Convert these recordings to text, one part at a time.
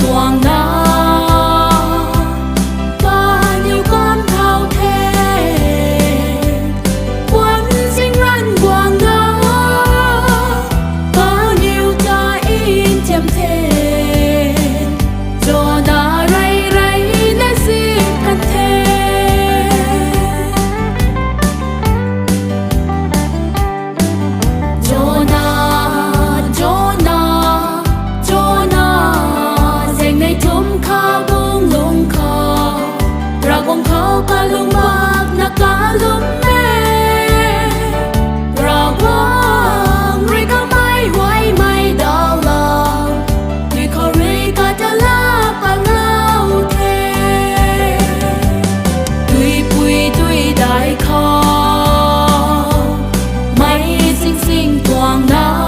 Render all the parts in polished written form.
quảng nam bao nhiêu con thao thề quân sinh răn quảng nam bao nhiêu ta in chém thề cho na rây rây nên xin căn thề cho na kalung bak na kalum me rawang ri ka mai wai mai dao la ri ko ri ka ta la pa ngao the tui dai kho mai xinh xinh quảng nam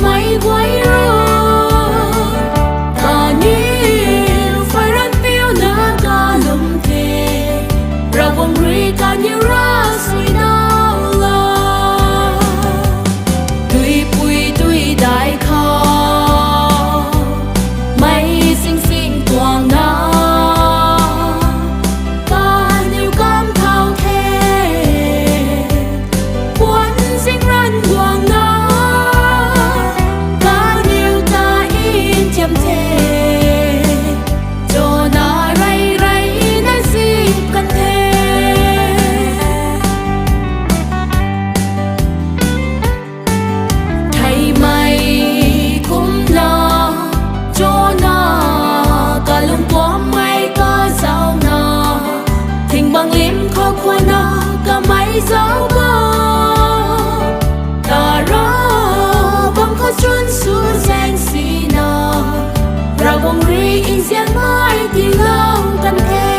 mai quay rồi ta nhiều phải rắn phiêu na ca lum thề ra vòng ri ca như ra suy đau la tui đại kho mây xinh xinh quảng nam ta nhiều cam thao thề quân sinh răn quảng nam dấu bóng ta rõ bóng khó chuôn xuống danh xì nọ ra vòng ri in xiên mãi thì lâu căn khe